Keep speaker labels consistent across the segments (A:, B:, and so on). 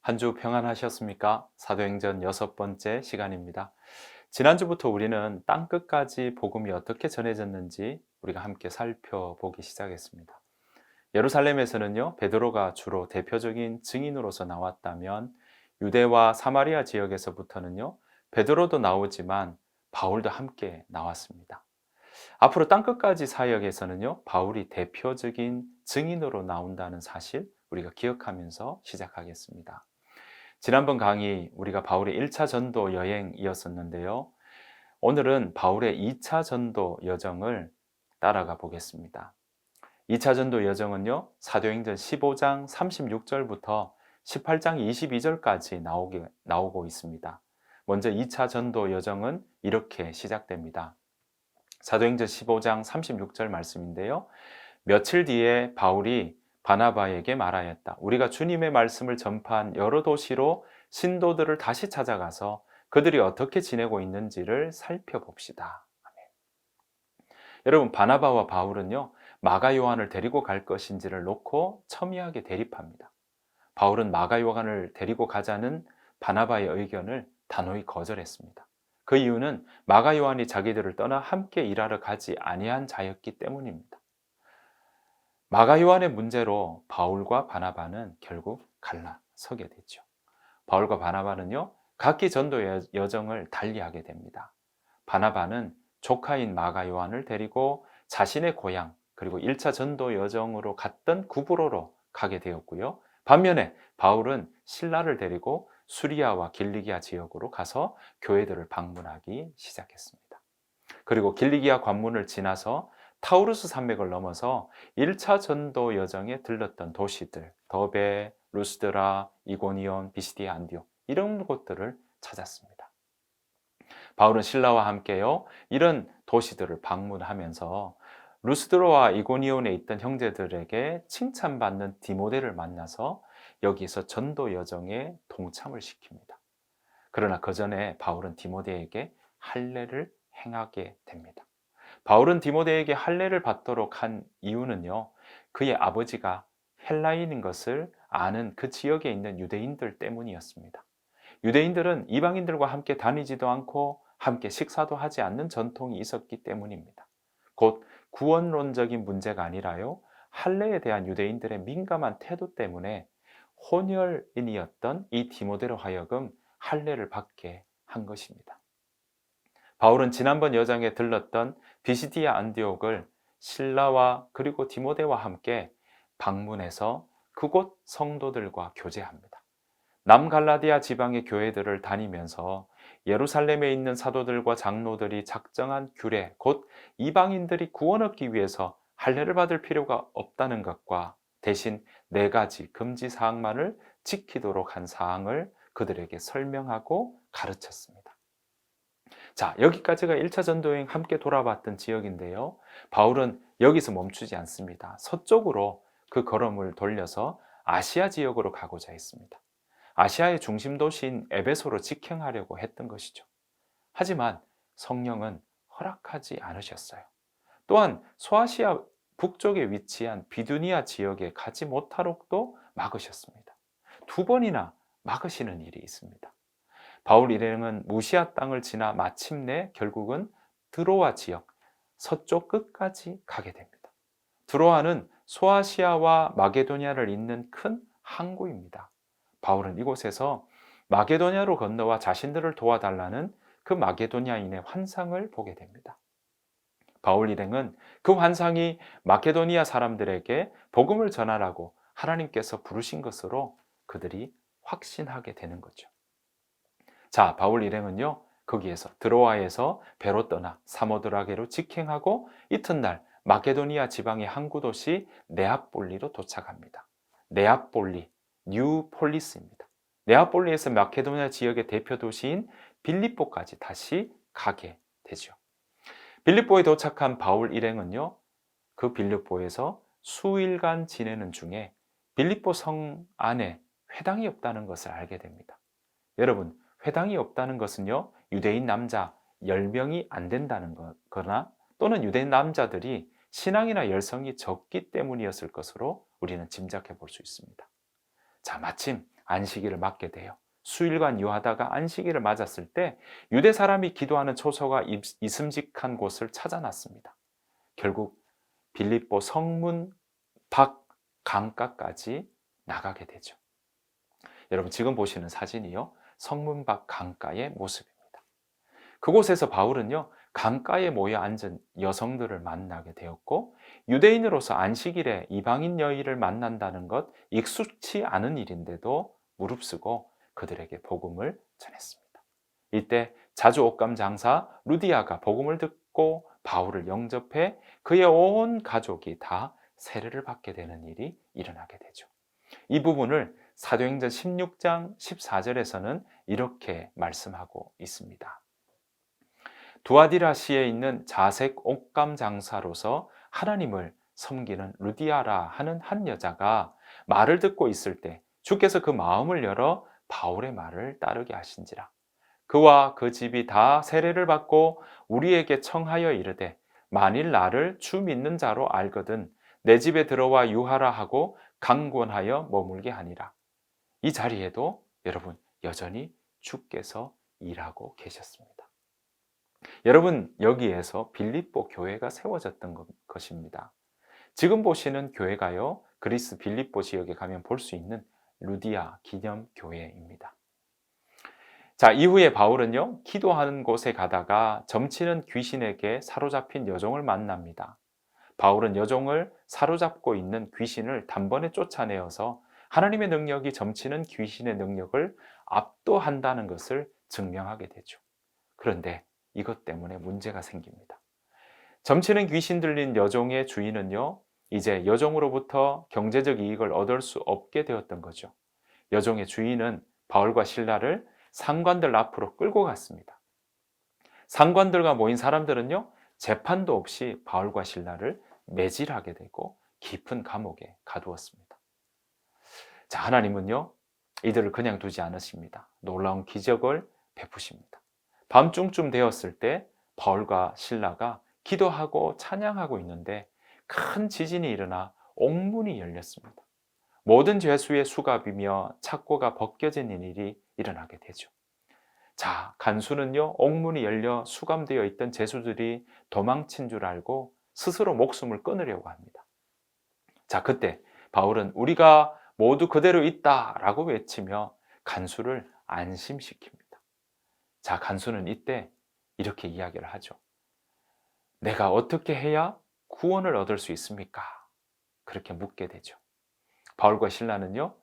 A: 한 주 평안하셨습니까? 사도행전 6번째 시간입니다. 지난주부터 우리는 땅끝까지 복음이 어떻게 전해졌는지 우리가 함께 살펴보기 시작했습니다. 예루살렘에서는요, 베드로가 주로 대표적인 증인으로서 나왔다면 유대와 사마리아 지역에서부터는요, 베드로도 나오지만 바울도 함께 나왔습니다. 앞으로 땅끝까지 사역에서는요, 바울이 대표적인 증인으로 나온다는 사실 우리가 기억하면서 시작하겠습니다. 지난번 강의 우리가 바울의 1차 전도 여행이었었는데요. 오늘은 바울의 2차 전도 여정을 따라가 보겠습니다. 2차 전도 여정은요, 사도행전 15장 36절부터 18장 22절까지 나오고 있습니다. 먼저 2차 전도 여정은 이렇게 시작됩니다. 사도행전 15장 36절 말씀인데요. 며칠 뒤에 바울이 바나바에게 말하였다. 우리가 주님의 말씀을 전파한 여러 도시로 신도들을 다시 찾아가서 그들이 어떻게 지내고 있는지를 살펴봅시다. 여러분, 바나바와 바울은요, 마가 요한을 데리고 갈 것인지를 놓고 첨예하게 대립합니다. 바울은 마가 요한을 데리고 가자는 바나바의 의견을 단호히 거절했습니다. 그 이유는 마가 요한이 자기들을 떠나 함께 일하러 가지 아니한 자였기 때문입니다. 마가 요한의 문제로 바울과 바나바는 결국 갈라서게 되죠. 바울과 바나바는요, 각기 전도 여정을 달리하게 됩니다. 바나바는 조카인 마가 요한을 데리고 자신의 고향 그리고 1차 전도 여정으로 갔던 구브로로 가게 되었고요. 반면에 바울은 실라를 데리고 수리아와 길리기아 지역으로 가서 교회들을 방문하기 시작했습니다. 그리고 길리기아 관문을 지나서 타우루스 산맥을 넘어서 1차 전도 여정에 들렀던 도시들, 더베, 루스드라, 이고니온, 비시디아, 안디옥 이런 곳들을 찾았습니다. 바울은 신라와 함께요, 이런 도시들을 방문하면서 루스드라와 이고니온에 있던 형제들에게 칭찬받는 디모데를 만나서 여기서 전도 여정에 동참을 시킵니다. 그러나 그 전에 바울은 디모데에게 할례를 행하게 됩니다. 바울은 디모데에게 할례를 받도록 한 이유는요, 그의 아버지가 헬라인인 것을 아는 그 지역에 있는 유대인들 때문이었습니다. 유대인들은 이방인들과 함께 다니지도 않고 함께 식사도 하지 않는 전통이 있었기 때문입니다. 곧 구원론적인 문제가 아니라요, 할례에 대한 유대인들의 민감한 태도 때문에 혼혈인이었던 이 디모데로 하여금 할례를 받게 한 것입니다. 바울은 지난번 여정에 들렀던 비시디아 안디옥을 실라와 그리고 디모데와 함께 방문해서 그곳 성도들과 교제합니다. 남갈라디아 지방의 교회들을 다니면서 예루살렘에 있는 사도들과 장로들이 작정한 규례, 곧 이방인들이 구원 얻기 위해서 할례를 받을 필요가 없다는 것과 대신 4가지 금지 사항만을 지키도록 한 사항을 그들에게 설명하고 가르쳤습니다. 자, 여기까지가 1차 전도여행 함께 돌아봤던 지역인데요. 바울은 여기서 멈추지 않습니다. 서쪽으로 그 걸음을 돌려서 아시아 지역으로 가고자 했습니다. 아시아의 중심 도시인 에베소로 직행하려고 했던 것이죠. 하지만 성령은 허락하지 않으셨어요. 또한 소아시아 북쪽에 위치한 비두니아 지역에 가지 못하도록도 막으셨습니다. 2번이나 막으시는 일이 있습니다. 바울 일행은 무시아 땅을 지나 마침내 결국은 드로아 지역 서쪽 끝까지 가게 됩니다. 드로아는 소아시아와 마게도냐를 잇는 큰 항구입니다. 바울은 이곳에서 마게도냐로 건너와 자신들을 도와달라는 그 마게도냐인의 환상을 보게 됩니다. 바울 일행은 그 환상이 마케도니아 사람들에게 복음을 전하라고 하나님께서 부르신 것으로 그들이 확신하게 되는 거죠. 자, 바울 일행은요, 거기에서 드로아에서 배로 떠나 사모드라게로 직행하고 이튿날 마케도니아 지방의 항구 도시 네아폴리로 도착합니다. 네아폴리, 뉴폴리스입니다. 네아폴리에서 마케도니아 지역의 대표 도시인 빌립보까지 다시 가게 되죠. 빌립보에 도착한 바울 일행은요, 그 빌립보에서 수일간 지내는 중에 빌립보 성 안에 회당이 없다는 것을 알게 됩니다. 여러분, 회당이 없다는 것은요, 유대인 남자 10명이 안 된다는 거나 또는 유대인 남자들이 신앙이나 열성이 적기 때문이었을 것으로 우리는 짐작해 볼 수 있습니다. 자, 마침 안식일을 맞게 돼요. 수일간 유하다가 안식일을 맞았을 때 유대 사람이 기도하는 초소가 있음직한 곳을 찾아놨습니다. 결국 빌립보 성문 밖 강가까지 나가게 되죠. 여러분 지금 보시는 사진이요, 성문 밖 강가의 모습입니다. 그곳에서 바울은요, 강가에 모여 앉은 여성들을 만나게 되었고, 유대인으로서 안식일에 이방인 여인을 만난다는 것 익숙치 않은 일인데도 무릅쓰고 그들에게 복음을 전했습니다. 이때 자주 옷감 장사 루디아가 복음을 듣고 바울을 영접해 그의 온 가족이 다 세례를 받게 되는 일이 일어나게 되죠. 이 부분을 사도행전 16장 14절에서는 이렇게 말씀하고 있습니다. 두아디라시에 있는 자색 옷감 장사로서 하나님을 섬기는 루디아라 하는 한 여자가 말을 듣고 있을 때 주께서 그 마음을 열어 바울의 말을 따르게 하신지라. 그와 그 집이 다 세례를 받고 우리에게 청하여 이르되 만일 나를 주 믿는 자로 알거든 내 집에 들어와 유하라 하고 강권하여 머물게 하니라. 이 자리에도 여러분 여전히 주께서 일하고 계셨습니다. 여러분 여기에서 빌립보 교회가 세워졌던 것입니다. 지금 보시는 교회가요, 그리스 빌립보 지역에 가면 볼 수 있는 루디아 기념 교회입니다. 자, 이후에 바울은요, 기도하는 곳에 가다가 점치는 귀신에게 사로잡힌 여종을 만납니다. 바울은 여종을 사로잡고 있는 귀신을 단번에 쫓아내어서 하나님의 능력이 점치는 귀신의 능력을 압도한다는 것을 증명하게 되죠. 그런데 이것 때문에 문제가 생깁니다. 점치는 귀신 들린 여종의 주인은요, 이제 여종으로부터 경제적 이익을 얻을 수 없게 되었던 거죠. 여종의 주인은 바울과 실라를 상관들 앞으로 끌고 갔습니다. 상관들과 모인 사람들은요, 재판도 없이 바울과 실라를 매질하게 되고 깊은 감옥에 가두었습니다. 자, 하나님은요, 이들을 그냥 두지 않으십니다. 놀라운 기적을 베푸십니다. 밤중쯤 되었을 때 바울과 실라가 기도하고 찬양하고 있는데 큰 지진이 일어나 옥문이 열렸습니다. 모든 죄수의 수갑이며 착고가 벗겨진 일이 일어나게 되죠. 자, 간수는요, 옥문이 열려 수감되어 있던 죄수들이 도망친 줄 알고 스스로 목숨을 끊으려고 합니다. 자, 그때 바울은 우리가 모두 그대로 있다라고 외치며 간수를 안심시킵니다. 자, 간수는 이때 이렇게 이야기를 하죠. 내가 어떻게 해야 구원을 얻을 수 있습니까? 그렇게 묻게 되죠. 바울과 실라는요,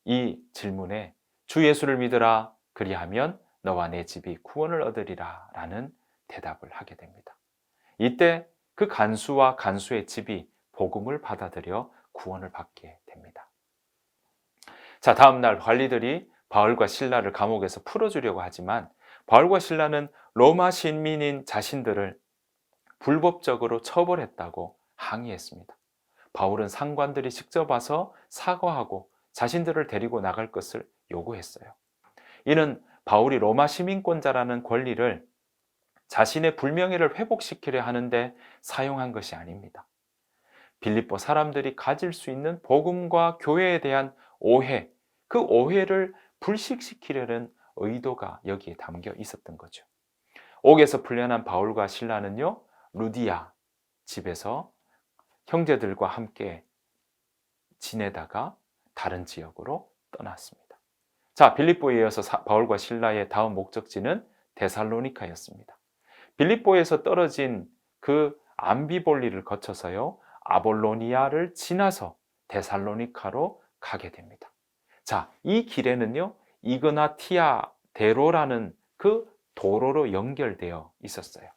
A: 이 질문에 주 예수를 믿으라, 그리하면 너와 내 집이 구원을 얻으리라 라는 대답을 하게 됩니다. 이때 그 간수와 간수의 집이 복음을 받아들여 구원을 받게 됩니다. 자, 다음 날 관리들이 바울과 실라를 감옥에서 풀어주려고 하지만 바울과 실라는 로마 시민인 자신들을 불법적으로 처벌했다고 항의했습니다. 바울은 상관들이 직접 와서 사과하고 자신들을 데리고 나갈 것을 요구했어요. 이는 바울이 로마 시민권자라는 권리를 자신의 불명예를 회복시키려 하는데 사용한 것이 아닙니다. 빌립보 사람들이 가질 수 있는 복음과 교회에 대한 오해, 그 오해를 불식시키려는 의도가 여기에 담겨 있었던 거죠. 옥에서 풀려난 바울과 실라는요, 루디아 집에서 형제들과 함께 지내다가 다른 지역으로 떠났습니다. 자, 빌립보에 이어서 바울과 실라의 다음 목적지는 데살로니카였습니다. 빌립보에서 떨어진 그 암비볼리를 거쳐서요, 아볼로니아를 지나서 데살로니카로 가게 됩니다. 자, 이 길에는요, 이그나티아 대로라는 그 도로로 연결되어 있었어요.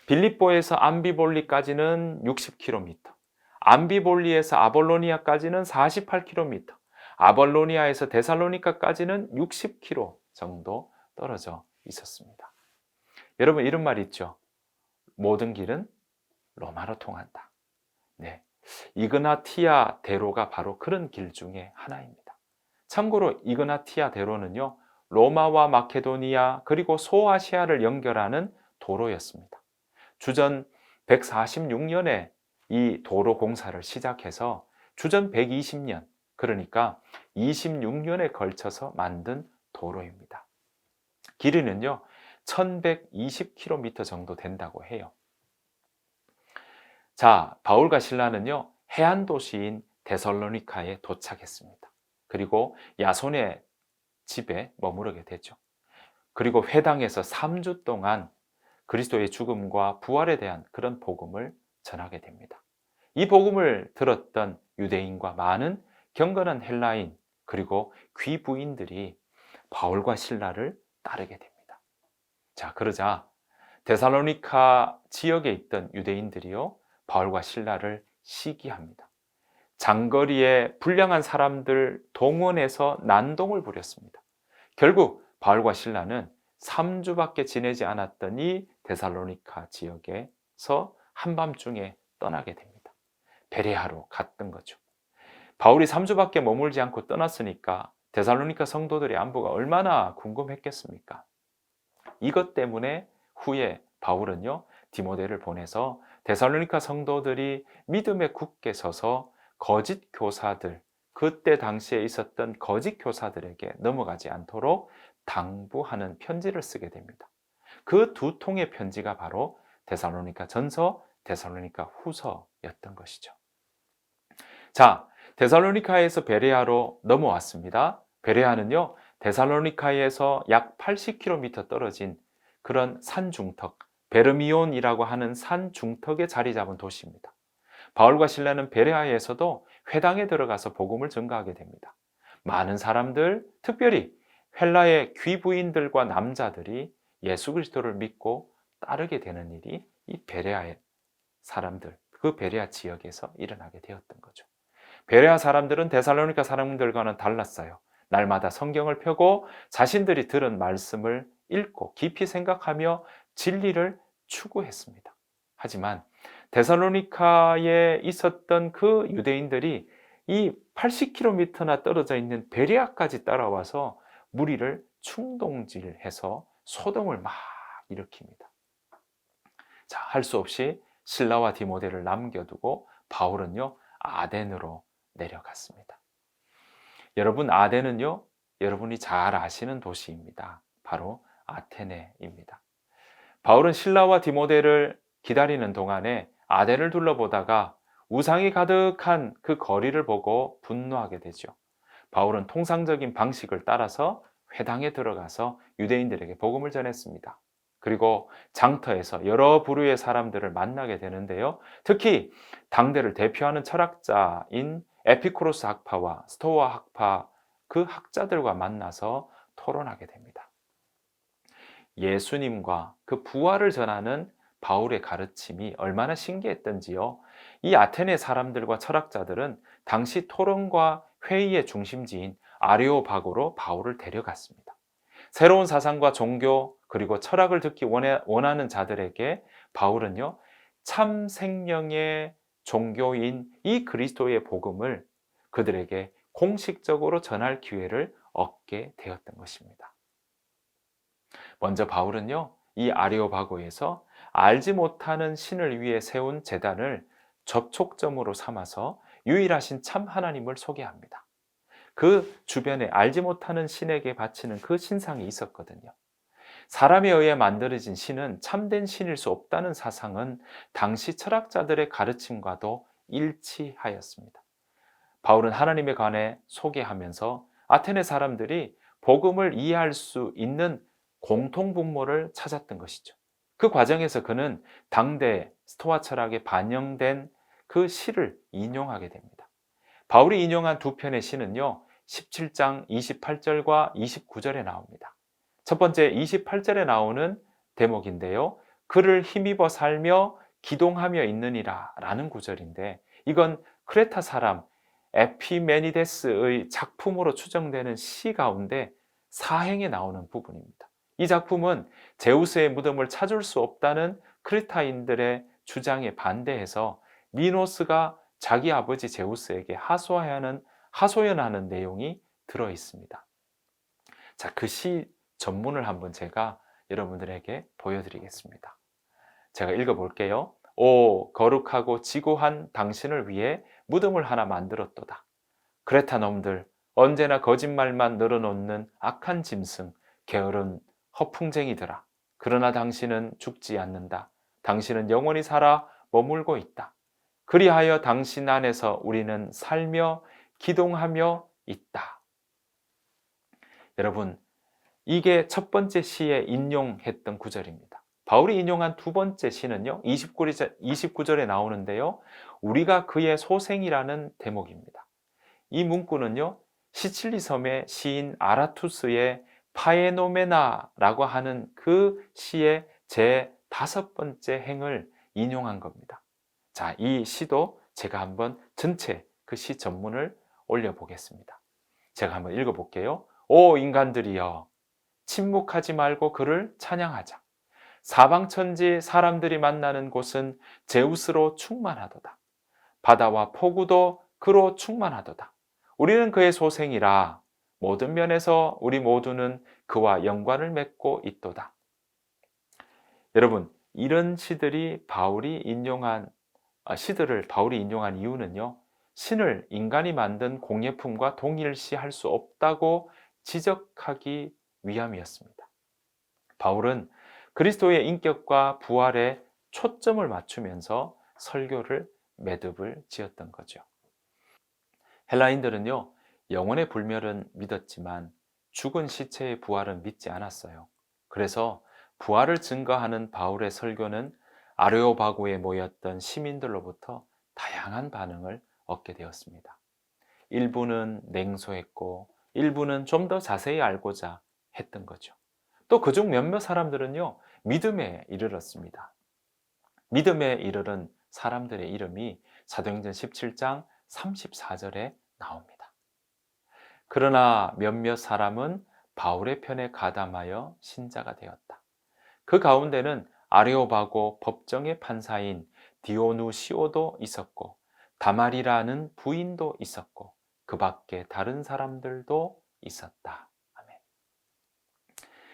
A: 빌립보에서 암비볼리까지는 60km, 암비볼리에서 아볼로니아까지는 48km, 아볼로니아에서 데살로니카까지는 60km 정도 떨어져 있었습니다. 여러분, 이런 말 있죠. 모든 길은 로마로 통한다. 네, 이그나티아 대로가 바로 그런 길 중에 하나입니다. 참고로 이그나티아 대로는요, 로마와 마케도니아 그리고 소아시아를 연결하는 도로였습니다. 주전 146년에 이 도로 공사를 시작해서 주전 120년, 그러니까 26년에 걸쳐서 만든 도로입니다. 길이는요 1120km 정도 된다고 해요. 자, 바울과 실라는요 해안 도시인 데살로니카에 도착했습니다. 그리고 야손의 집에 머무르게 되죠. 그리고 회당에서 3주 동안 그리스도의 죽음과 부활에 대한 그런 복음을 전하게 됩니다. 이 복음을 들었던 유대인과 많은 경건한 헬라인 그리고 귀부인들이 바울과 실라를 따르게 됩니다. 자, 그러자 데살로니카 지역에 있던 유대인들이요 바울과 실라를 시기합니다. 장거리에 불량한 사람들 동원해서 난동을 부렸습니다. 결국 바울과 실라는 3주밖에 지내지 않았던 이 데살로니카 지역에서 한밤중에 떠나게 됩니다. 베레아로 갔던 거죠. 바울이 3주밖에 머물지 않고 떠났으니까 데살로니카 성도들의 안부가 얼마나 궁금했겠습니까? 이것 때문에 후에 바울은요 디모데를 보내서 데살로니카 성도들이 믿음에 굳게 서서 거짓 교사들, 그때 당시에 있었던 거짓 교사들에게 넘어가지 않도록 당부하는 편지를 쓰게 됩니다. 그 두 통의 편지가 바로 데살로니가 전서, 데살로니가 후서였던 것이죠. 자, 데살로니카에서 베레아로 넘어왔습니다. 베레아는요 데살로니카에서 약 80km 떨어진 그런 산중턱, 베르미온이라고 하는 산중턱에 자리 잡은 도시입니다. 바울과 실라는 베레아에서도 회당에 들어가서 복음을 전가하게 됩니다. 많은 사람들, 특별히 헬라의 귀부인들과 남자들이 예수 그리스도를 믿고 따르게 되는 일이 이 베레아의 사람들, 그 베레아 지역에서 일어나게 되었던 거죠. 베레아 사람들은 데살로니가 사람들과는 달랐어요. 날마다 성경을 펴고 자신들이 들은 말씀을 읽고 깊이 생각하며 진리를 추구했습니다. 하지만 데살로니카에 있었던 그 유대인들이 이 80km나 떨어져 있는 베레아까지 따라와서 무리를 충동질해서 소동을 막 일으킵니다. 자, 할 수 없이 실라와 디모데를 남겨두고 바울은요 아덴으로 내려갔습니다. 여러분, 아덴은요 여러분이 잘 아시는 도시입니다. 바로 아테네입니다. 바울은 실라와 디모데를 기다리는 동안에 아덴을 둘러보다가 우상이 가득한 그 거리를 보고 분노하게 되죠. 바울은 통상적인 방식을 따라서 회당에 들어가서 유대인들에게 복음을 전했습니다. 그리고 장터에서 여러 부류의 사람들을 만나게 되는데요. 특히 당대를 대표하는 철학자인 에피쿠로스 학파와 스토아 학파 그 학자들과 만나서 토론하게 됩니다. 예수님과 그 부활을 전하는 바울의 가르침이 얼마나 신기했던지요. 이 아테네 사람들과 철학자들은 당시 토론과 회의의 중심지인 아레오파고로 바울을 데려갔습니다. 새로운 사상과 종교 그리고 철학을 듣기 원하는 자들에게 바울은요 참 생명의 종교인 이 그리스도의 복음을 그들에게 공식적으로 전할 기회를 얻게 되었던 것입니다. 먼저 바울은요 이 아레오파고에서 알지 못하는 신을 위해 세운 제단을 접촉점으로 삼아서 유일하신 참 하나님을 소개합니다. 그 주변에 알지 못하는 신에게 바치는 그 신상이 있었거든요. 사람에 의해 만들어진 신은 참된 신일 수 없다는 사상은 당시 철학자들의 가르침과도 일치하였습니다. 바울은 하나님에 관해 소개하면서 아테네 사람들이 복음을 이해할 수 있는 공통분모를 찾았던 것이죠. 그 과정에서 그는 당대 스토아 철학에 반영된 그 시를 인용하게 됩니다. 바울이 인용한 두 편의 시는요 17장 28절과 29절에 나옵니다. 첫 번째 28절에 나오는 대목인데요, 그를 힘입어 살며 기동하며 있느니라 라는 구절인데, 이건 크레타 사람 에피메니데스의 작품으로 추정되는 시 가운데 사행에 나오는 부분입니다. 이 작품은 제우스의 무덤을 찾을 수 없다는 크레타인들의 주장에 반대해서 미노스가 자기 아버지 제우스에게 하소연하는 내용이 들어 있습니다. 자, 그 시 전문을 한번 제가 여러분들에게 보여드리겠습니다. 제가 읽어볼게요. 오, 거룩하고 지고한 당신을 위해 무덤을 하나 만들었도다. 그레타 놈들, 언제나 거짓말만 늘어놓는 악한 짐승, 게으른 허풍쟁이들아. 그러나 당신은 죽지 않는다. 당신은 영원히 살아 머물고 있다. 그리하여 당신 안에서 우리는 살며 기동하며 있다. 여러분, 이게 첫 번째 시에 인용했던 구절입니다. 바울이 인용한 두 번째 시는요, 29절에 나오는데요, 우리가 그의 소생이라는 대목입니다. 이 문구는요, 시칠리 섬의 시인 아라투스의 파에노메나라고 하는 그 시의 제 다섯 번째 행을 인용한 겁니다. 자, 이 시도 제가 한번 전체 그 시 전문을 올려보겠습니다. 제가 한번 읽어볼게요. 오 인간들이여, 침묵하지 말고 그를 찬양하자. 사방천지 사람들이 만나는 곳은 제우스로 충만하도다. 바다와 포구도 그로 충만하도다. 우리는 그의 소생이라 모든 면에서 우리 모두는 그와 연관을 맺고 있도다. 여러분, 이런 시들을 바울이 인용한 이유는요, 신을 인간이 만든 공예품과 동일시할 수 없다고 지적하기 위함이었습니다. 바울은 그리스도의 인격과 부활에 초점을 맞추면서 설교를 매듭을 지었던 거죠. 헬라인들은요, 영혼의 불멸은 믿었지만 죽은 시체의 부활은 믿지 않았어요. 그래서 부활을 증거하는 바울의 설교는 아레오바고에 모였던 시민들로부터 다양한 반응을 얻게 되었습니다. 일부는 냉소했고 일부는 좀 더 자세히 알고자 했던 거죠. 또 그중 몇몇 사람들은요, 믿음에 이르렀습니다. 믿음에 이르른 사람들의 이름이 사도행전 17장 34절에 나옵니다. 그러나 몇몇 사람은 바울의 편에 가담하여 신자가 되었다. 그 가운데는 아레오바고 법정의 판사인 디오누시오도 있었고 다말이라는 부인도 있었고 그 밖에 다른 사람들도 있었다. 아멘.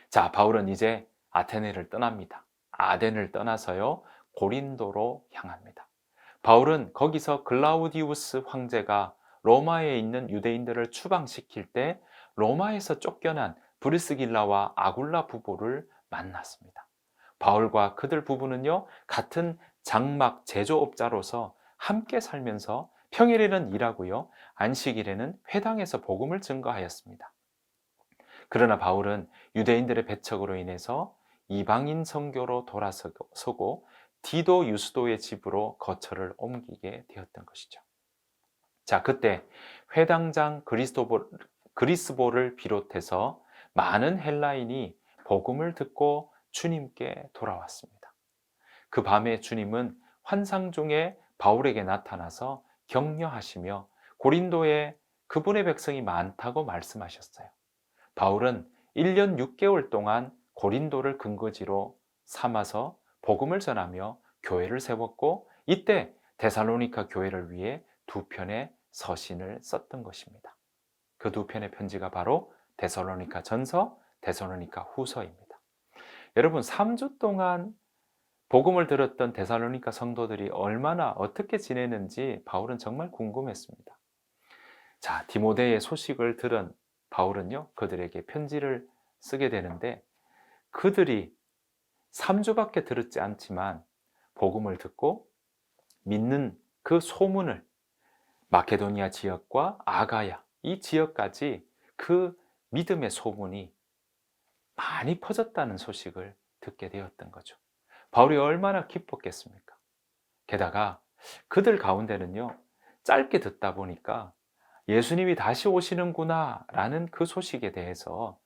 A: 자, 바울은 이제 아테네를 떠납니다. 아덴을 떠나서요, 고린도로 향합니다. 바울은 거기서 글라우디우스 황제가 로마에 있는 유대인들을 추방시킬 때 로마에서 쫓겨난 브리스길라와 아굴라 부부를 만났습니다. 바울과 그들 부부는요, 같은 장막 제조업자로서 함께 살면서 평일에는 일하고요, 안식일에는 회당에서 복음을 증거하였습니다. 그러나 바울은 유대인들의 배척으로 인해서 이방인 선교로 돌아서고 디도 유스도의 집으로 거처를 옮기게 되었던 것이죠. 자, 그때 회당장 그리스보를 비롯해서 많은 헬라인이 복음을 듣고 주님께 돌아왔습니다. 그 밤에 주님은 환상 중에 바울에게 나타나서 격려하시며 고린도에 그분의 백성이 많다고 말씀하셨어요. 바울은 1년 6개월 동안 고린도를 근거지로 삼아서 복음을 전하며 교회를 세웠고, 이때 데살로니가 교회를 위해 두 편의 서신을 썼던 것입니다. 그 두 편의 편지가 바로 데살로니가 전서, 데살로니가 후서입니다. 여러분, 3주 동안 복음을 들었던 데살로니가 성도들이 얼마나 어떻게 지내는지 바울은 정말 궁금했습니다. 자, 디모데의 소식을 들은 바울은요, 그들에게 편지를 쓰게 되는데, 그들이 3주밖에 들었지 않지만 복음을 듣고 믿는 그 소문을 마케도니아 지역과 아가야 이 지역까지 그 믿음의 소문이 많이 퍼졌다는 소식을 듣게 되었던 거죠. 바울이 얼마나 기뻤겠습니까? 게다가 그들 가운데는요, 짧게 듣다 보니까 예수님이 다시 오시는구나 라는 그 소식에 대해서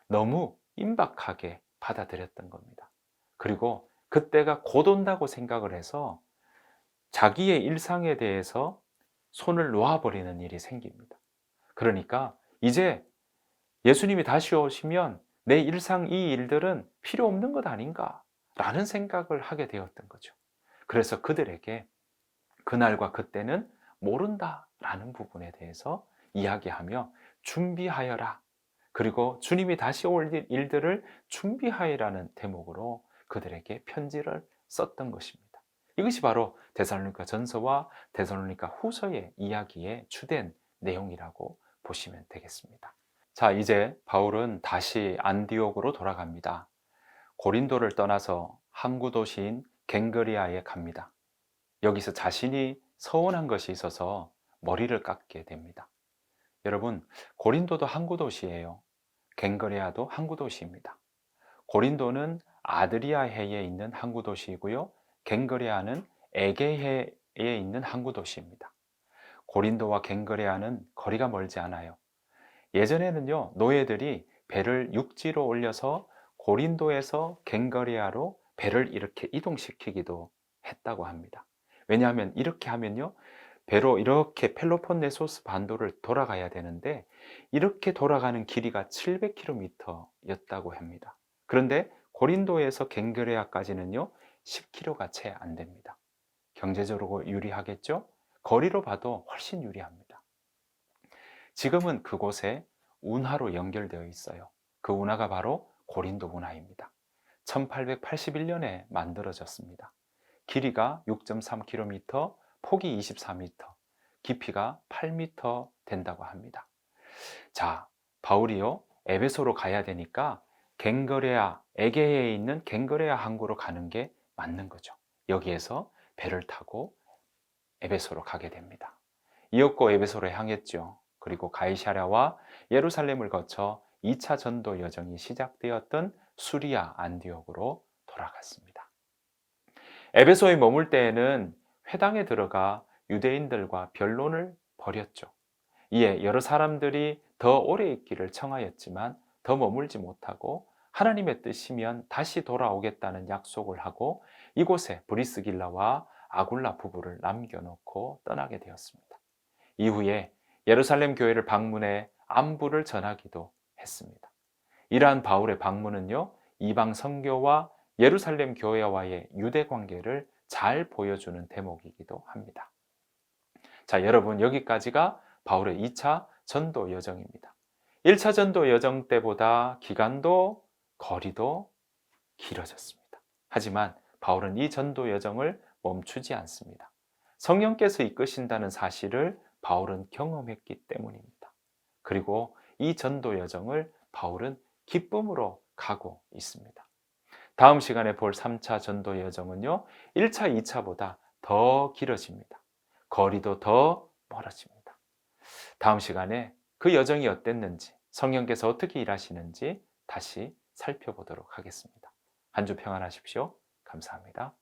A: 너무 임박하게 받아들였던 겁니다. 그리고 그때가 곧 온다고 생각을 해서 자기의 일상에 대해서 손을 놓아버리는 일이 생깁니다. 그러니까 이제 예수님이 다시 오시면 내 일상 이 일들은 필요 없는 것 아닌가 라는 생각을 하게 되었던 거죠. 그래서 그들에게 그날과 그때는 모른다 라는 부분에 대해서 이야기하며 준비하여라, 그리고 주님이 다시 올 일들을 준비하여라는 대목으로 그들에게 편지를 썼던 것입니다. 이것이 바로 데살로니가 전서와 데살로니가 후서의 이야기의 주된 내용이라고 보시면 되겠습니다. 자, 이제 바울은 다시 안디옥으로 돌아갑니다. 고린도를 떠나서 항구 도시인 갱그리아에 갑니다. 여기서 자신이 서원한 것이 있어서 머리를 깎게 됩니다. 여러분, 고린도도 항구 도시예요. 갱그레아도 항구 도시입니다. 고린도는 아드리아해에 있는 항구 도시이고요. 갱그레아는 에게해에 있는 항구 도시입니다. 고린도와 갱그레아는 거리가 멀지 않아요. 예전에는요, 노예들이 배를 육지로 올려서 고린도에서 갱그레아로 배를 이렇게 이동시키기도 했다고 합니다. 왜냐하면 이렇게 하면요, 배로 이렇게 펠로폰네소스 반도를 돌아가야 되는데 이렇게 돌아가는 길이가 700km였다고 합니다. 그런데 고린도에서 갱그레아까지는요 10km가 채 안 됩니다. 경제적으로 유리하겠죠? 거리로 봐도 훨씬 유리합니다. 지금은 그곳에 운하로 연결되어 있어요. 그 운하가 바로 고린도 운하입니다. 1881년에 만들어졌습니다. 길이가 6.3km, 폭이 24m, 깊이가 8m 된다고 합니다. 자, 바울이요, 에베소로 가야 되니까 갱그레아, 에게해에 있는 갱그레아 항구로 가는 게 맞는 거죠. 여기에서 배를 타고 에베소로 가게 됩니다. 이윽고 에베소로 향했죠. 그리고 가이사랴와 예루살렘을 거쳐 2차 전도 여정이 시작되었던 수리아 안디옥으로 돌아갔습니다. 에베소에 머물 때에는 회당에 들어가 유대인들과 변론을 벌였죠. 이에 여러 사람들이 더 오래 있기를 청하였지만 더 머물지 못하고 하나님의 뜻이면 다시 돌아오겠다는 약속을 하고 이곳에 브리스길라와 아굴라 부부를 남겨놓고 떠나게 되었습니다. 이후에 예루살렘 교회를 방문해 안부를 전하기도 했습니다. 이러한 바울의 방문은요, 이방 선교와 예루살렘 교회와의 유대 관계를 잘 보여주는 대목이기도 합니다. 자, 여러분, 여기까지가 바울의 2차 전도 여정입니다. 1차 전도 여정 때보다 기간도 거리도 길어졌습니다. 하지만 바울은 이 전도 여정을 멈추지 않습니다. 성령께서 이끄신다는 사실을 바울은 경험했기 때문입니다. 그리고 이 전도 여정을 바울은 기쁨으로 가고 있습니다. 다음 시간에 볼 3차 전도 여정은요, 1차, 2차보다 더 길어집니다. 거리도 더 멀어집니다. 다음 시간에 그 여정이 어땠는지, 성령께서 어떻게 일하시는지 다시 살펴보도록 하겠습니다. 한 주 평안하십시오. 감사합니다.